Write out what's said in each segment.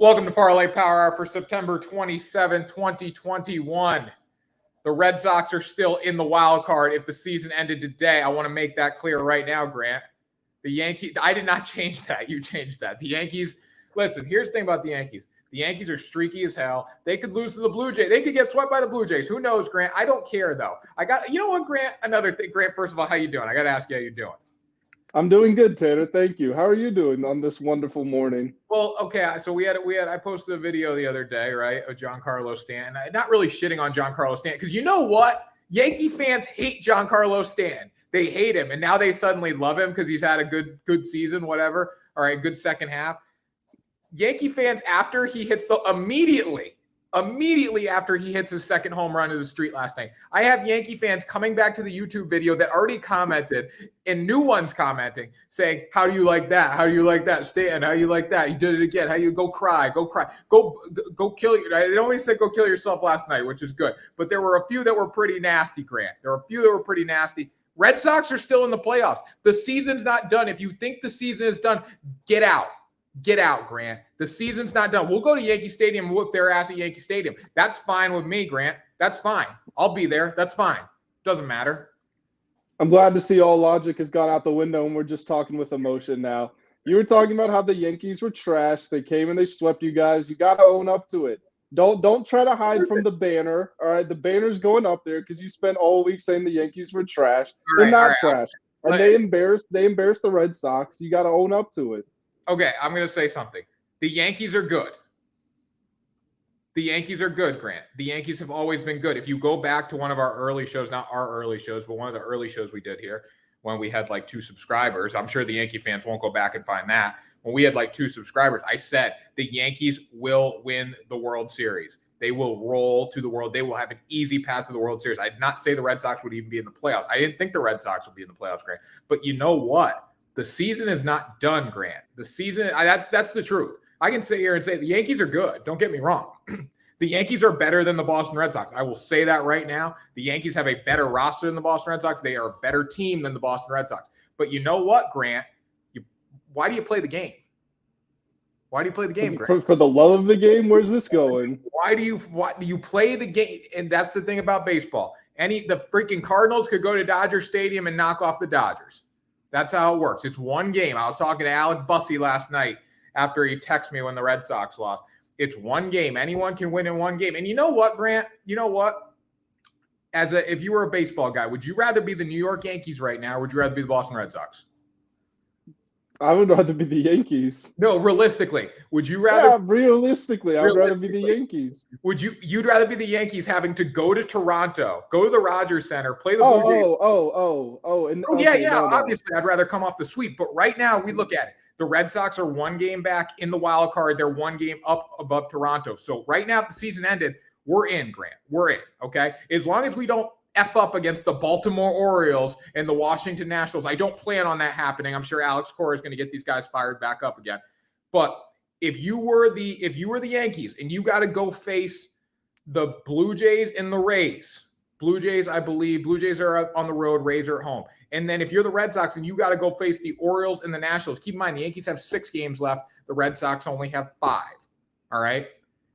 Welcome to Parlay Power Hour for September 27, 2021. The Red Sox are still in the wild card. If the season ended today, I want to make that clear right now, Grant. The Yankees, I did not change that. You changed that. The Yankees, listen, here's the thing about the Yankees. The Yankees are streaky as hell. They could lose to the Blue Jays. They could get swept by the Blue Jays. Who knows, Grant? I don't care, though. You know what, Grant? Another thing. Grant, first of all, how you doing? I got to ask you how you're doing. I'm doing good, Tanner. Thank you. How are you doing on this wonderful morning? Well, okay. So I posted a video the other day, right, of Giancarlo Stanton. Not really shitting on Giancarlo Stanton because you know what? Yankee fans hate Giancarlo Stanton. They hate him, and now they suddenly love him because he's had a good season, whatever. All right, good second half. Yankee fans, after he hits immediately after he hits his second home run to the street last night, I have Yankee fans coming back to the YouTube video that already commented and new ones commenting saying, how do you like that? How do you like that, Stanton? How do you like that? You did it again. How you go cry, go kill you. I always said go kill yourself last night, which is good. But there were a few that were pretty nasty, Grant. There were a few that were pretty nasty. Red Sox are still in the playoffs. The season's not done. If you think the season is done, get out. Get out, Grant. The season's not done. We'll go to Yankee Stadium and whoop their ass at Yankee Stadium. That's fine with me, Grant. That's fine. I'll be there. That's fine. Doesn't matter. I'm glad to see all logic has gone out the window and we're just talking with emotion now. You were talking about how the Yankees were trash. They came and they swept you guys. You got to own up to it. Don't try to hide from the banner. All right, the banner's going up there because you spent all week saying the Yankees were trash. They're not trash. And they embarrassed the Red Sox. You got to own up to it. Okay, I'm going to say something. The Yankees are good. The Yankees are good, Grant. The Yankees have always been good. If you go back to one of our early shows, not our early shows, but one of the early shows we did here when we had like 2 subscribers, I'm sure the Yankee fans won't go back and find that. When we had like 2 subscribers, I said the Yankees will win the World Series. They will roll to the world. They will have an easy path to the World Series. I did not say the Red Sox would even be in the playoffs. I didn't think the Red Sox would be in the playoffs, Grant. But you know what? The season is not done, Grant. The season, that's the truth. I can sit here and say the Yankees are good. Don't get me wrong. The Yankees are better than the Boston Red Sox. I will say that right now. The Yankees have a better roster than the Boston Red Sox. They are a better team than the Boston Red Sox. But you know what, Grant? Why do you play the game? Why do you play the game, Grant? For the love of the game, where's this going? Why do you play the game? And that's the thing about baseball. The freaking Cardinals could go to Dodger Stadium and knock off the Dodgers. That's how it works. It's one game. I was talking to Alec Bussey last night after he texted me when the Red Sox lost. It's one game. Anyone can win in one game. And you know what, Grant? You know what? If you were a baseball guy, would you rather be the New York Yankees right now, or would you rather be the Boston Red Sox? I would rather be the Yankees. No, realistically, would you rather? Yeah, realistically, I would rather be the Yankees. You'd rather be the Yankees having to go to Toronto, go to the Rogers Center, play the Blue Jays? Obviously, I'd rather come off the sweep. But right now, we look at it. The Red Sox are one game back in the wild card. They're one game up above Toronto. So right now, if the season ended, we're in, Grant. We're in, okay? As long as we don't F up against the Baltimore Orioles and the Washington Nationals. I don't plan on that happening. I'm sure Alex Cora is going to get these guys fired back up again. But if you were the Yankees and you got to go face the Blue Jays and the Rays, Blue Jays are on the road, Rays are at home. And then if you're the Red Sox and you got to go face the Orioles and the Nationals, keep in mind the Yankees have 6 games left. The Red Sox only have 5. All right.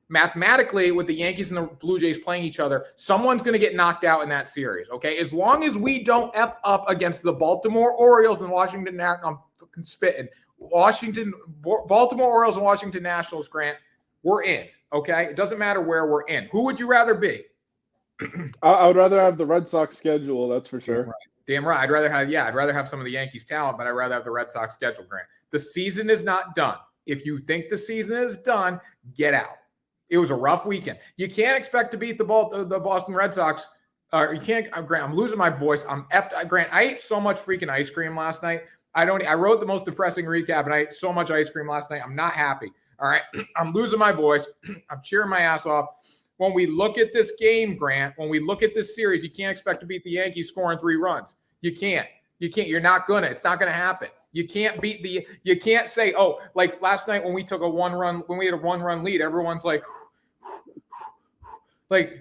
Mathematically, with the Yankees and the Blue Jays playing each other, someone's going to get knocked out in that series, okay? As long as we don't F up against the Baltimore Orioles and Washington, I'm fucking spitting, Baltimore Orioles and Washington Nationals, Grant, we're in, okay? It doesn't matter where we're in. Who would you rather be? I would rather have the Red Sox schedule, that's for sure. Damn right. I'd rather have some of the Yankees talent, but I'd rather have the Red Sox schedule, Grant. The season is not done. If you think the season is done, get out. It was a rough weekend. You can't expect to beat the Boston Red Sox. You can't, Grant. I'm losing my voice. I'm effed. Grant, I ate so much freaking ice cream last night. I wrote the most depressing recap, and I ate so much ice cream last night. I'm not happy. All right, I'm losing my voice. I'm cheering my ass off. When we look at this game, Grant, when we look at this series, you can't expect to beat the Yankees scoring 3 runs. You can't. You're not gonna. It's not gonna happen. You can't say, oh, like last night when we took when we had a 1-run lead, everyone's like,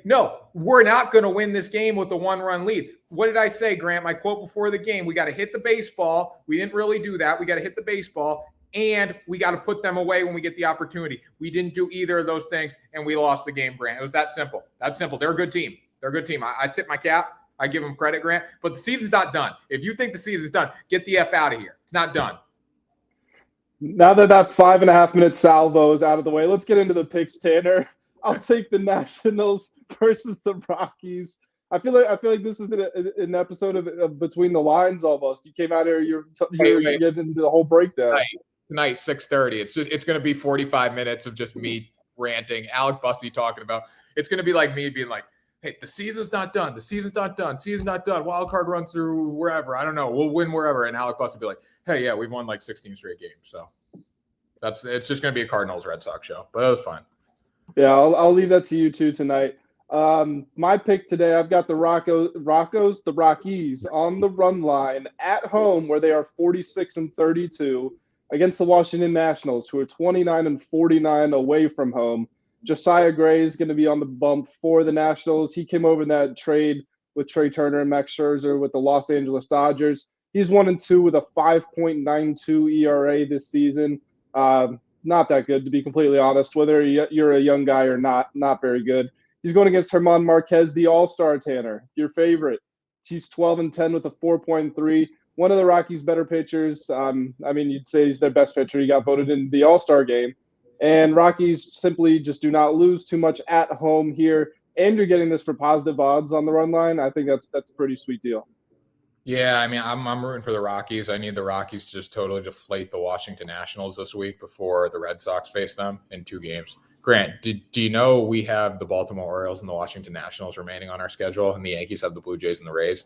no, we're not going to win this game with the 1-run lead. What did I say, Grant? My quote before the game, we got to hit the baseball. We didn't really do that. We got to hit the baseball and we got to put them away when we get the opportunity. We didn't do either of those things, and we lost the game, Grant. It was that simple. That's simple. They're a good team. They're a good team. I tip my cap. I give them credit, Grant. But the season's not done. If you think the season's done, get the F out of here. It's not done. Now that 5.5-minute salvo is out of the way, let's get into the picks, Tanner. I'll take the Nationals versus the Rockies. I feel like this is an episode of Between the Lines almost. You came out here, you're getting the whole breakdown. Tonight, 6:30. It's going to be 45 minutes of just me ranting. Alec Bussey talking about. It's going to be like me being like, "Hey, the season's not done. The season's not done. Season's not done. Wild card runs through wherever. I don't know. We'll win wherever." And Alec Bussey be like, "Hey, yeah, we've won like 16 straight games." So it's just going to be a Cardinals Red Sox show, but it was fun. Yeah, I'll leave that to you two tonight. My pick today, I've got the Rockies on the run line at home, where they are 46-32 against the Washington Nationals, who are 29-49 away from home. Josiah Gray is going to be on the bump for the Nationals. He came over in that trade with Trey Turner and Max Scherzer with the Los Angeles Dodgers. He's 1-2 with a 5.92 ERA this season. Not that good, to be completely honest. Whether you're a young guy or not very good. He's going against German Marquez, the All-Star Tanner, your favorite. He's 12-10 with a 4.3. One of the Rockies' better pitchers. You'd say he's their best pitcher. He got voted in the All-Star game. And Rockies simply just do not lose too much at home here. And you're getting this for positive odds on the run line. I think that's a pretty sweet deal. Yeah, I mean, I'm rooting for the Rockies. I need the Rockies to just totally deflate the Washington Nationals this week before the Red Sox face them in 2 games. Grant, do you know we have the Baltimore Orioles and the Washington Nationals remaining on our schedule, and the Yankees have the Blue Jays and the Rays?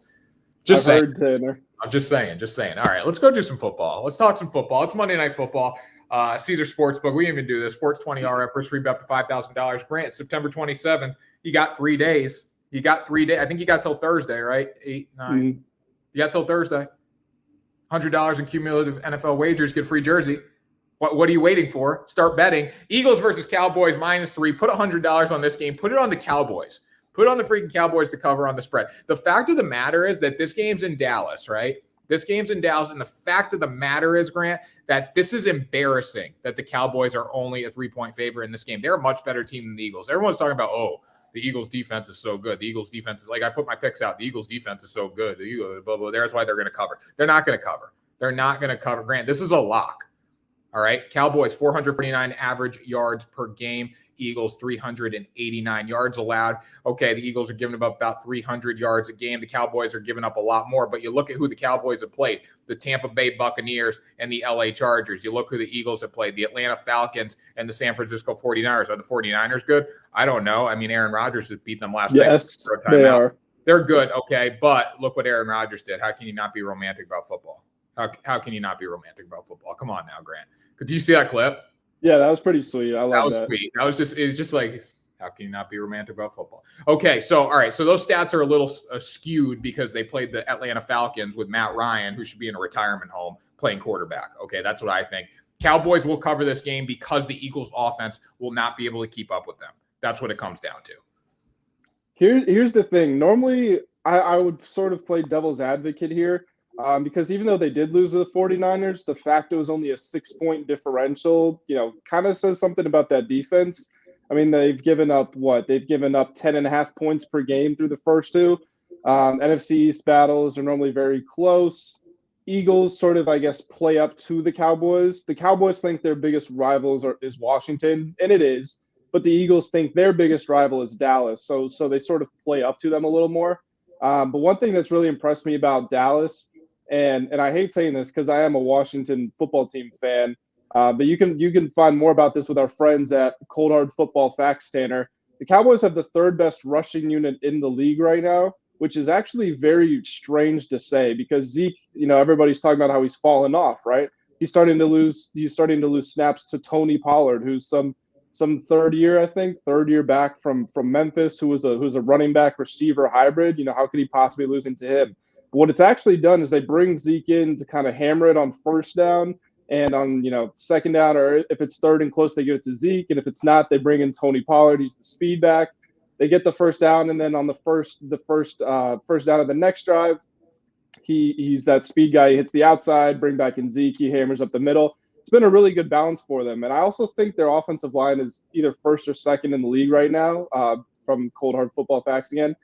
Just saying. Heard, Tanner. I'm just saying. All right, let's go do some football. Let's talk some football. It's Monday Night Football. Caesar Sportsbook. We didn't even do this. Sports 20 RF first free bet up to $5,000. Grant, September 27th. You got 3 days. I think you got till Thursday, right? 8, 9. Mm-hmm. You got till Thursday. $100 in cumulative NFL wagers. Get a free jersey. What are you waiting for? Start betting. Eagles versus Cowboys -3. Put $100 on this game. Put it on the Cowboys. Put it on the freaking Cowboys to cover on the spread. The fact of the matter is that this game's in Dallas, right? This game's in Dallas, and the fact of the matter is, Grant, that this is embarrassing that the Cowboys are only a 3-point favorite in this game. They're a much better team than the Eagles. Everyone's talking about, the Eagles' defense is so good. The Eagles' defense is like, I put my picks out. The Eagles' defense is so good. The Eagles, blah, blah. That's why they're going to cover. They're not going to cover. They're not going to cover. Grant, this is a lock. All right. Cowboys, 449 average yards per game. Eagles, 389 yards allowed. Okay, the Eagles are giving up about 300 yards a game. The Cowboys are giving up a lot more. But you look at who the Cowboys have played, the Tampa Bay Buccaneers and the LA Chargers. You look who the Eagles have played, the Atlanta Falcons and the San Francisco 49ers. Are the 49ers good? I don't know. I mean, Aaron Rodgers has beat them last night. Yes, they are. They're good, okay, but look what Aaron Rodgers did. How can you not be romantic about football? How can you not be romantic about football? Come on now, Grant. Did you see that clip? Yeah, that was pretty sweet. I love that. That was sweet. It was just like, how can you not be romantic about football? Okay, so all right, so those stats are a little skewed because they played the Atlanta Falcons with Matt Ryan, who should be in a retirement home playing quarterback. Okay, that's what I think. Cowboys will cover this game because the Eagles' offense will not be able to keep up with them. That's what it comes down to. Here's the thing. Normally, I would sort of play devil's advocate here. Because even though they did lose to the 49ers, the fact it was only a 6-point differential, kind of says something about that defense. I mean, they've given up what? They've given up 10.5 points per game through the first 2. NFC East battles are normally very close. Eagles sort of, I guess, play up to the Cowboys. The Cowboys think their biggest rivals is Washington, and it is. But the Eagles think their biggest rival is Dallas. So they sort of play up to them a little more. But one thing that's really impressed me about Dallas, and I hate saying this because I am a Washington football team fan, but you can find more about this with our friends at Cold Hard Football Facts, Tanner. The Cowboys have the 3rd best rushing unit in the league right now, which is actually very strange to say because Zeke, everybody's talking about how he's fallen off, right? He's starting to lose snaps to Tony Pollard, who's some third year back from Memphis, who was a running back receiver hybrid. How could he possibly lose to him? What it's actually done is they bring Zeke in to kind of hammer it on first down and on, second down, or if it's 3rd and close, they give it to Zeke. And if it's not, they bring in Tony Pollard. He's the speed back. They get the first down. And then on the first down of the next drive, he's that speed guy. He hits the outside, bring back in Zeke. He hammers up the middle. it's been a really good balance for them. And I also think their offensive line is either first or second in the league right now, from Cold Hard Football Facts again.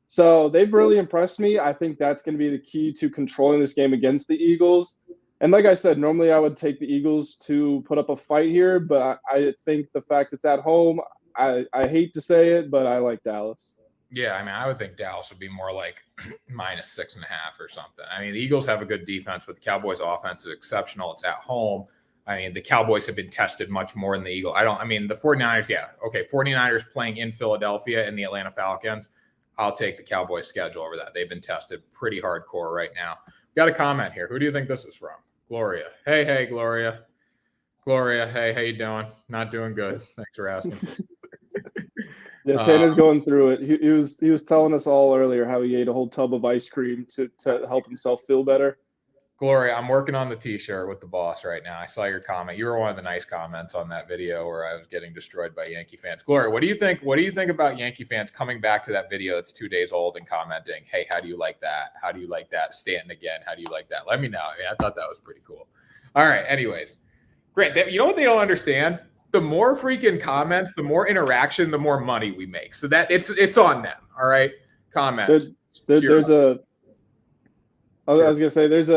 So they've really impressed me. I think that's going to be the key to controlling this game against the Eagles. And like I said, normally I would take the Eagles to put up a fight here, but I think the fact it's at home, I hate to say it, but I like Dallas. Yeah, I mean, I would think Dallas would be more like -6.5 or something. I mean, the Eagles have a good defense, but the Cowboys' offense is exceptional. It's at home. I mean, the Cowboys have been tested much more than the Eagles. The 49ers, yeah. Okay, 49ers playing in Philadelphia and the Atlanta Falcons. I'll take the Cowboys schedule over that. They've been tested pretty hardcore right now. Got a comment here. Who do you think this is from? Gloria. Hey, Gloria. Gloria, hey, how you doing? Not doing good. Thanks for asking. Yeah, Tanner's going through it. He was telling us all earlier how he ate a whole tub of ice cream to help himself feel better. Gloria, I'm working on the T-shirt with the boss right now. I saw your comment. You were one of the nice comments on that video where I was getting destroyed by Yankee fans. Gloria, what do you think? What do you think about Yankee fans coming back to that video that's 2 days old and commenting, "Hey, how do you like that? How do you like that? Stanton again. How do you like that?" Let me know. Yeah, I thought that was pretty cool. All right. Anyways, Grant, you know what they don't understand? The more freaking comments, the more interaction, the more money we make. So that it's on them. All right. Comments. There's a. I was gonna say there's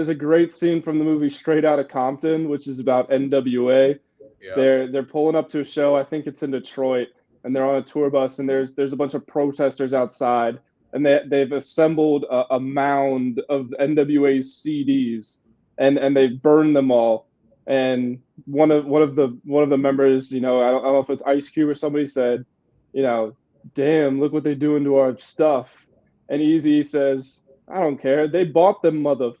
a great scene from the movie Straight Outta Compton, which is about NWA. Yeah. They're pulling up to a show. I think it's in Detroit, and they're on a tour bus, and there's a bunch of protesters outside, and they've assembled a mound of NWA's CDs, and they've burned them all. And one of the members, I don't know if it's Ice Cube or somebody said, damn, look what they're doing to our stuff. And Easy says, I don't care. They bought them, mother.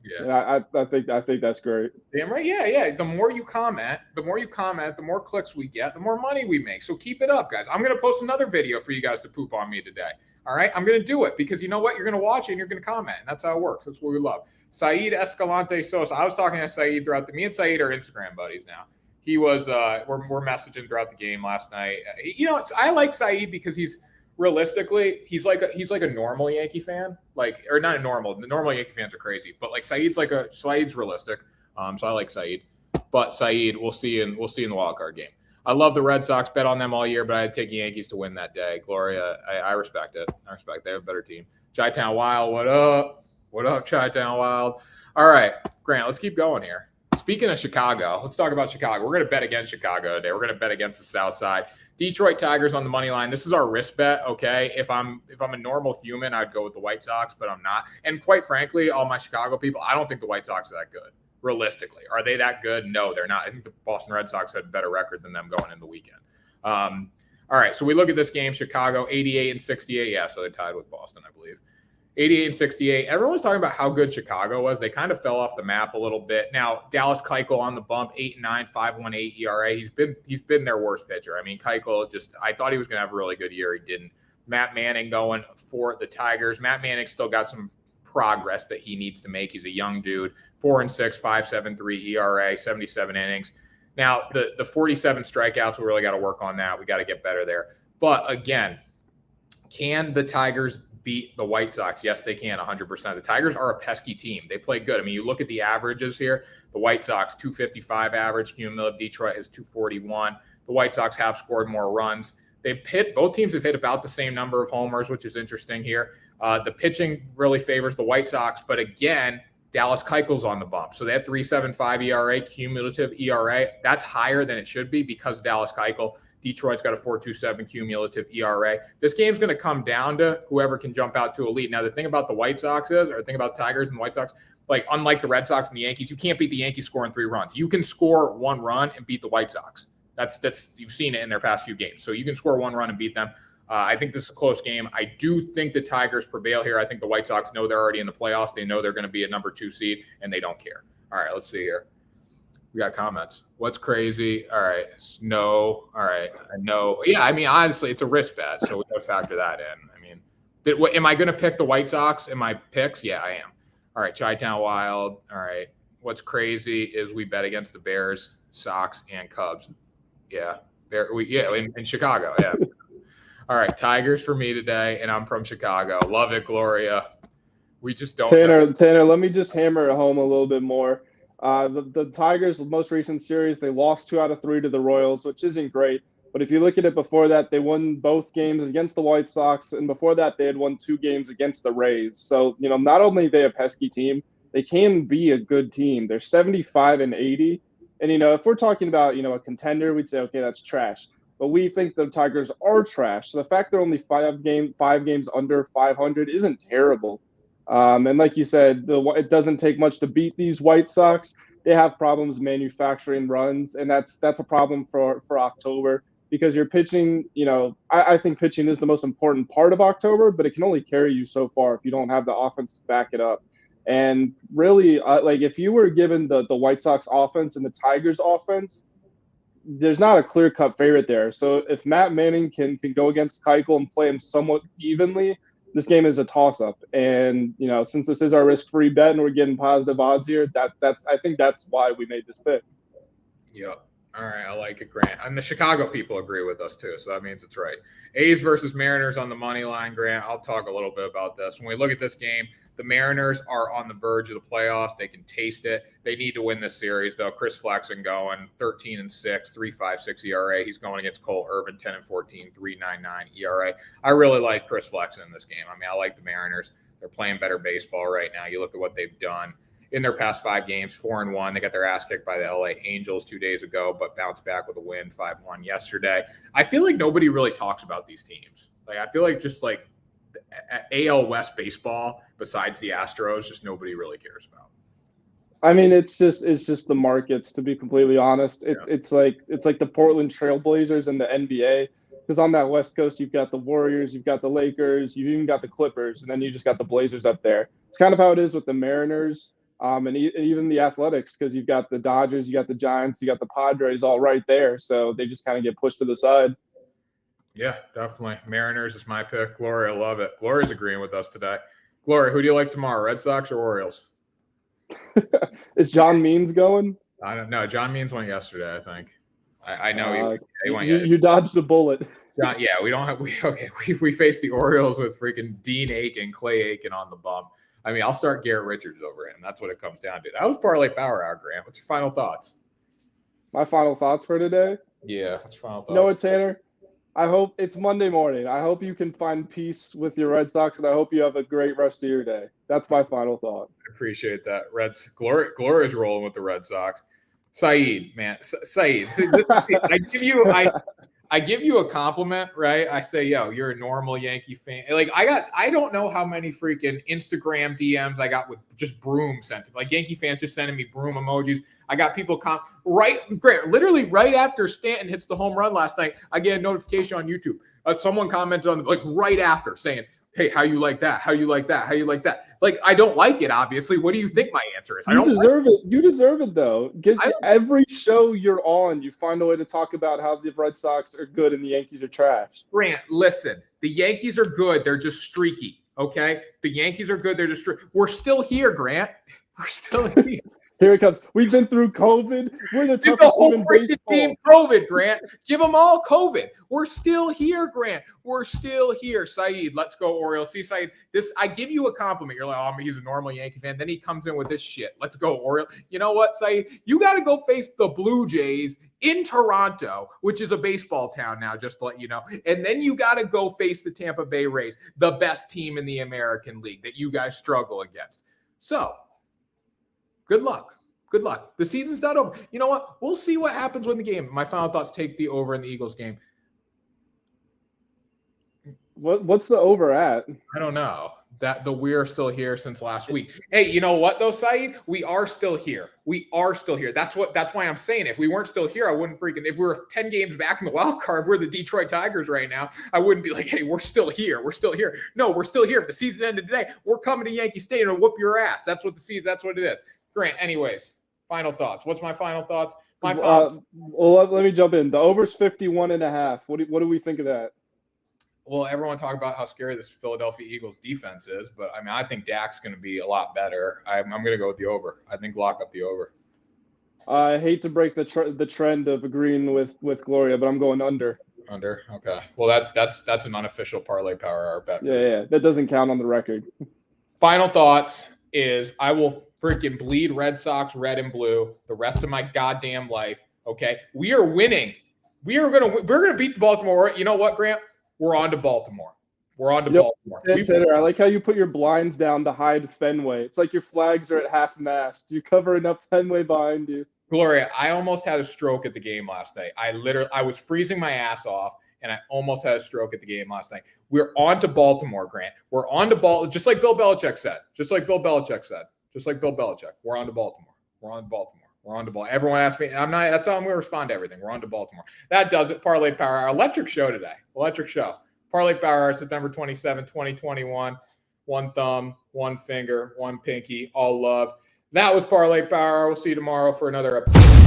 Yeah, I think that's great. Damn right. Yeah. The more you comment, the more clicks we get, the more money we make. So keep it up, guys. I'm gonna post another video for you guys to poop on me today. All right, I'm gonna do it because you know what? You're gonna watch it and you're gonna comment, and that's how it works. That's what we love. Saeed Escalante Sosa. I was talking to Saeed throughout me and Saeed are Instagram buddies now. He was we're messaging throughout the game last night. I like Saeed because he's like a normal Yankee fan, or not a normal. The normal Yankee fans are crazy, but like Saeed's realistic. So I like Saeed. But Saeed, we'll see in the wild card game. I love the Red Sox, bet on them all year, but I'd take the Yankees to win that day. Gloria, I respect it. They have a better team. Chi-Town Wild, what up? What up, Chi-Town Wild? All right, Grant, let's keep going here. Speaking of Chicago, let's talk about Chicago. We're going to bet against Chicago today. We're going to bet against the South Side. Detroit Tigers on the money line. This is our risk bet, okay? If I'm a normal human, I'd go with the White Sox, but I'm not. And quite frankly, all my Chicago people, I don't think the White Sox are that good. Realistically, are they that good? No, they're not. I think the Boston Red Sox had a better record than them going in the weekend. All right, so we look at this game. Chicago 88-68. Yeah, so they tied with Boston, I believe. 88-68. Everyone's talking about how good Chicago was. They kind of fell off the map a little bit. Now, Dallas Keuchel on the bump, 8-9, 5.18 ERA. He's been their worst pitcher. I mean, Keuchel I thought he was going to have a really good year. He didn't. Matt Manning going for the Tigers. Matt Manning still got some progress that he needs to make. He's a young dude. 4-6, 5.73 ERA, 77 innings. Now, the 47 strikeouts, we really got to work on that. We got to get better there. But again, can the Tigers beat the White Sox? Yes, they can, 100%. The Tigers are a pesky team. They play good. I mean, you look at the averages here. The White Sox, 255 average. Cumulative. Detroit is 241. The White Sox have scored more runs. Both teams have hit about the same number of homers, which is interesting here. The pitching really favors the White Sox. But again, Dallas Keuchel's on the bump. So they had 3.75 ERA, cumulative ERA. That's higher than it should be because Dallas Keuchel. Detroit's got a 4.27 cumulative ERA. This game's going to come down to whoever can jump out to a lead. Now, the thing about the White Sox or the thing about Tigers and the White Sox, unlike the Red Sox and the Yankees, you can't beat the Yankees scoring 3 runs. You can score 1 run and beat the White Sox. That's you've seen it in their past few games. So you can score 1 run and beat them. I think this is a close game. I do think the Tigers prevail here. I think the White Sox know they're already in the playoffs. They know they're going to be a number 2 seed, and they don't care. All right, let's see here. We got comments. What's crazy? All right. No. All right. No. Yeah, I mean, honestly, it's a risk bet, so we got to factor that in. I mean, am I going to pick the White Sox in my picks? Yeah, I am. All right, Chi-Town Wild. All right. What's crazy is we bet against the Bears, Sox, and Cubs. Yeah. In Chicago. Yeah. All right, Tigers for me today, and I'm from Chicago. Love it, Gloria. We just don't. Tanner, let me just hammer it home a little bit more. The Tigers' most recent series, they lost 2 out of 3 to the Royals, which isn't great. But if you look at it before that, they won both games against the White Sox, and before that, they had won 2 games against the Rays. So, not only are they a pesky team, they can be a good team. They're 75-80. And, if we're talking about, a contender, we'd say, okay, that's trash. But we think the Tigers are trash. So the fact they're only 5 games under 500 isn't terrible. And like you said, it doesn't take much to beat these White Sox. They have problems manufacturing runs, and that's a problem for October because you're pitching. I think pitching is the most important part of October, but it can only carry you so far if you don't have the offense to back it up. And really, if you were given the White Sox offense and the Tigers offense, there's not a clear-cut favorite there. So if Matt Manning can go against Keuchel and play him somewhat evenly, this game is a toss-up. And, since this is our risk-free bet and we're getting positive odds here, I think that's why we made this pick. Yep. All right, I like it, Grant. And the Chicago people agree with us, too, so that means it's right. A's versus Mariners on the money line, Grant. I'll talk a little bit about this. When we look at this game, the Mariners are on the verge of the playoffs. They can taste it. They need to win this series, though. Chris Flexen going 13-6, 3.56 ERA. He's going against Cole Irvin, 10-14, 3.99 ERA. I really like Chris Flexen in this game. I mean, I like the Mariners. They're playing better baseball right now. You look at what they've done in their past 5 games, 4-1. They got their ass kicked by the LA Angels 2 days ago, but bounced back with a win, 5-1 yesterday. I feel like nobody really talks about these teams. I feel like just AL West baseball, besides the Astros, just nobody really cares about. I mean, it's just the markets, to be completely honest. It's like the Portland Trailblazers and the NBA. Because on that West Coast, you've got the Warriors, you've got the Lakers, you've even got the Clippers, and then you just got the Blazers up there. It's kind of how it is with the Mariners, and even the Athletics, because you've got the Dodgers, you got the Giants, you got the Padres all right there. So they just kind of get pushed to the side. Yeah, definitely. Mariners is my pick. Gloria, love it. Gloria's agreeing with us today. Gloria, who do you like tomorrow, Red Sox or Orioles? Is John Means going? I don't know. John Means won yesterday, I think. I know he won yesterday. You dodged a bullet. We don't have we faced the Orioles with freaking Dean Aiken, Clay Aiken on the bump. I mean, I'll start Garrett Richards over him. That's what it comes down to. That was Parlay Power Hour, Grant. What's your final thoughts? My final thoughts for today? Yeah, what's your final thoughts? You know what, Tanner? I hope it's Monday morning. I hope you can find peace with your Red Sox, and I hope you have a great rest of your day. That's my final thought. I appreciate that. Gloria's rolling with the Red Sox. Saeed, man. Saeed. I give you a compliment, right? I say, yo, you're a normal Yankee fan. I don't know how many freaking Instagram DMs I got with just broom sent to me. Yankee fans just sending me broom emojis. I got people literally right after Stanton hits the home run last night, I get a notification on YouTube. Someone commented on right after saying, hey, how you like that? How you like that? How you like that? I don't like it, obviously. What do you think my answer is? I don't deserve it. You deserve it, though. Every show you're on, you find a way to talk about how the Red Sox are good and the Yankees are trash. Grant, listen. The Yankees are good. They're just streaky, okay? The Yankees are good. They're just streaky. We're still here, Grant. We're still here. Here it comes. We've been through COVID. We're the toughest team in baseball. Team COVID, Grant. Give them all COVID. We're still here, Grant. We're still here. Saeed, let's go Orioles. See, Saeed, I give you a compliment. You're like, oh, he's a normal Yankee fan. Then he comes in with this shit. Let's go Orioles. You know what, Saeed? You got to go face the Blue Jays in Toronto, which is a baseball town now, just to let you know. And then you got to go face the Tampa Bay Rays, the best team in the American League that you guys struggle against. So, good luck. Good luck. The season's not over. You know what? We'll see what happens when the game. My final thoughts take the over in the Eagles game. What's the over at? I don't know. We're still here since last week. Hey, you know what though, Saeed? We are still here. We are still here. That's why I'm saying if we weren't still here, I wouldn't if we were 10 games back in the wild card, we're the Detroit Tigers right now. I wouldn't be like, hey, we're still here. We're still here. No, we're still here. If the season ended today, we're coming to Yankee Stadium to whoop your ass. That's what it is. Grant, anyways, final thoughts. What's my final thoughts? Well, let me jump in. The over's 51.5. What do we think of that? Well, everyone talk about how scary this Philadelphia Eagles defense is, but I mean, I think Dak's going to be a lot better. I'm going to go with the over. I think lock up the over. I hate to break the trend of agreeing with Gloria, but I'm going under. Under, okay. Well, that's an unofficial Parlay Power Hour bet. Yeah, that doesn't count on the record. Final thoughts is I will freaking bleed Red Sox red and blue the rest of my goddamn life. Okay, we are winning. We're gonna beat the Baltimore. You know what, Grant? We're on to Baltimore. We're on to Baltimore. Tanner, I like how you put your blinds down to hide Fenway. It's like your flags are at half mast. You cover enough Fenway behind you. Gloria, I almost had a stroke at the game last night. I was freezing my ass off, and I almost had a stroke at the game last night. We're on to Baltimore, Grant. We're on to Baltimore, just like Bill Belichick said. Just like Bill Belichick. We're on to Baltimore. We're on to Baltimore. We're on to Baltimore. Everyone asks me, that's how I'm going to respond to everything. We're on to Baltimore. That does it. Parlay Power Hour. Electric show today. Electric show. Parlay Power Hour, September 27, 2021. One thumb, one finger, one pinky, all love. That was Parlay Power Hour. We'll see you tomorrow for another episode.